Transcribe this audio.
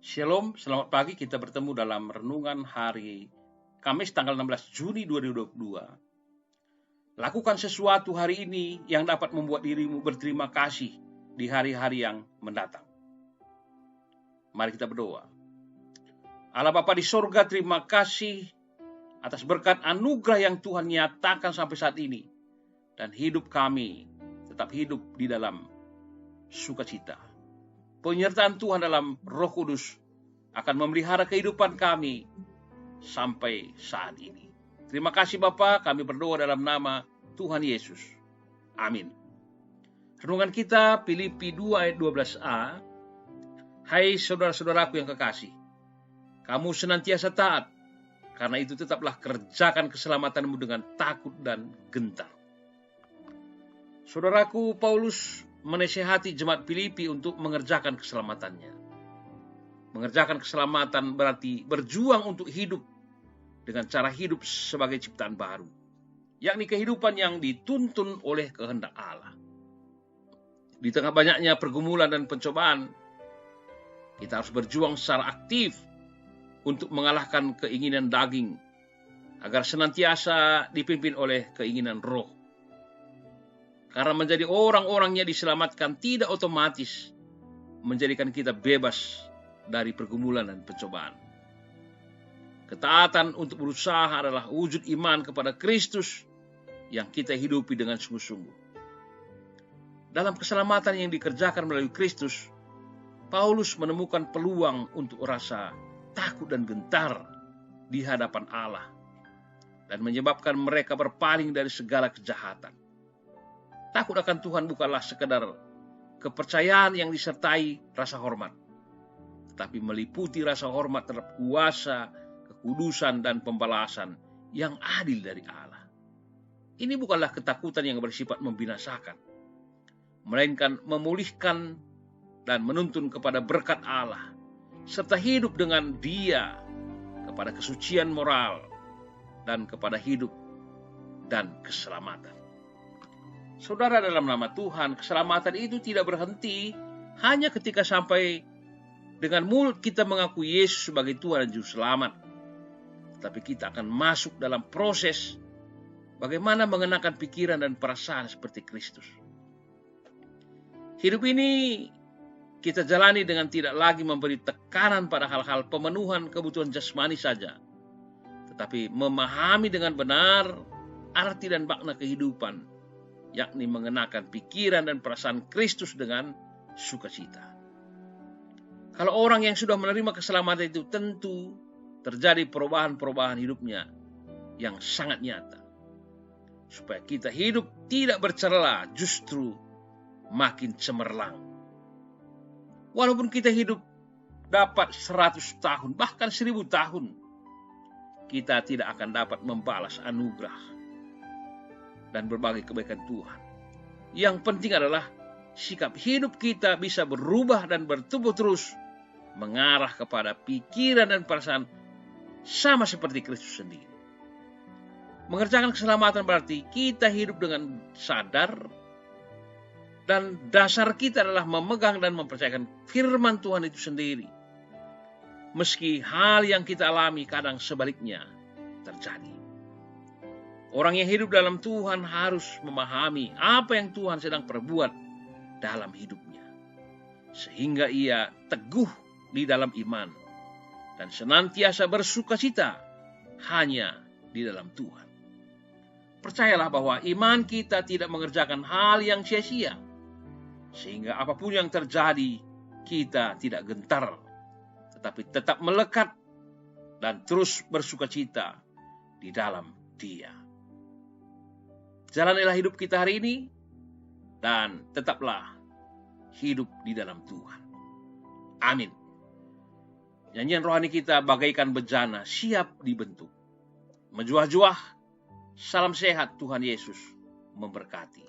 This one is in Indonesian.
Shalom, selamat pagi. Kita bertemu dalam renungan hari Kamis tanggal 16 Juni 2022. Lakukan sesuatu hari ini yang dapat membuat dirimu berterima kasih di hari-hari yang mendatang. Mari kita berdoa. Allah Bapa di sorga, terima kasih atas berkat anugerah yang Tuhan nyatakan sampai saat ini. Dan hidup kami tetap hidup di dalam sukacita. Penyertaan Tuhan dalam Roh Kudus akan memelihara kehidupan kami sampai saat ini. Terima kasih Bapa, kami berdoa dalam nama Tuhan Yesus. Amin. Renungan kita Filipi 2 ayat 12a. Hai saudara-saudaraku yang kekasih, kamu senantiasa taat, karena itu tetaplah kerjakan keselamatanmu dengan takut dan gentar. Saudaraku, Paulus menasihati jemaat Filipi untuk mengerjakan keselamatannya. Mengerjakan keselamatan berarti berjuang untuk hidup dengan cara hidup sebagai ciptaan baru, yakni kehidupan yang dituntun oleh kehendak Allah. Di tengah banyaknya pergumulan dan pencobaan, kita harus berjuang secara aktif untuk mengalahkan keinginan daging, agar senantiasa dipimpin oleh keinginan roh. Karena menjadi orang-orangnya diselamatkan tidak otomatis menjadikan kita bebas dari pergumulan dan pencobaan. Ketaatan untuk berusaha adalah wujud iman kepada Kristus yang kita hidupi dengan sungguh-sungguh. Dalam keselamatan yang dikerjakan melalui Kristus, Paulus menemukan peluang untuk rasa takut dan gentar di hadapan Allah dan menyebabkan mereka berpaling dari segala kejahatan. Takut akan Tuhan bukanlah sekedar kepercayaan yang disertai rasa hormat, tetapi meliputi rasa hormat terhadap kuasa, kekudusan, dan pembalasan yang adil dari Allah. Ini bukanlah ketakutan yang bersifat membinasakan, melainkan memulihkan dan menuntun kepada berkat Allah, serta hidup dengan Dia kepada kesucian moral dan kepada hidup dan keselamatan. Saudara, dalam nama Tuhan, keselamatan itu tidak berhenti hanya ketika sampai dengan mulut kita mengakui Yesus sebagai Tuhan dan Juru Selamat. Tetapi kita akan masuk dalam proses bagaimana mengenakan pikiran dan perasaan seperti Kristus. Hidup ini kita jalani dengan tidak lagi memberi tekanan pada hal-hal pemenuhan kebutuhan jasmani saja, tetapi memahami dengan benar arti dan makna kehidupan, yakni mengenakan pikiran dan perasaan Kristus dengan sukacita. Kalau orang yang sudah menerima keselamatan itu, tentu terjadi perubahan-perubahan hidupnya yang sangat nyata. Supaya kita hidup tidak bercela, justru makin cemerlang. Walaupun kita hidup dapat 100 tahun, bahkan 1000 tahun, kita tidak akan dapat membalas anugerah dan berbagai kebaikan Tuhan. Yang penting adalah sikap hidup kita bisa berubah dan bertumbuh terus mengarah kepada pikiran dan perasaan sama seperti Kristus sendiri. Mengerjakan keselamatan berarti kita hidup dengan sadar, dan dasar kita adalah memegang dan mempercayakan firman Tuhan itu sendiri. Meski hal yang kita alami kadang sebaliknya terjadi. Orang yang hidup dalam Tuhan harus memahami apa yang Tuhan sedang perbuat dalam hidupnya, sehingga ia teguh di dalam iman dan senantiasa bersukacita hanya di dalam Tuhan. Percayalah bahwa iman kita tidak mengerjakan hal yang sia-sia, sehingga apapun yang terjadi kita tidak gentar, tetapi tetap melekat dan terus bersukacita di dalam Dia. Jalanilah hidup kita hari ini dan tetaplah hidup di dalam Tuhan. Amin. Nyanyian rohani kita bagaikan bejana siap dibentuk. Menjuah-juah, salam sehat, Tuhan Yesus memberkati.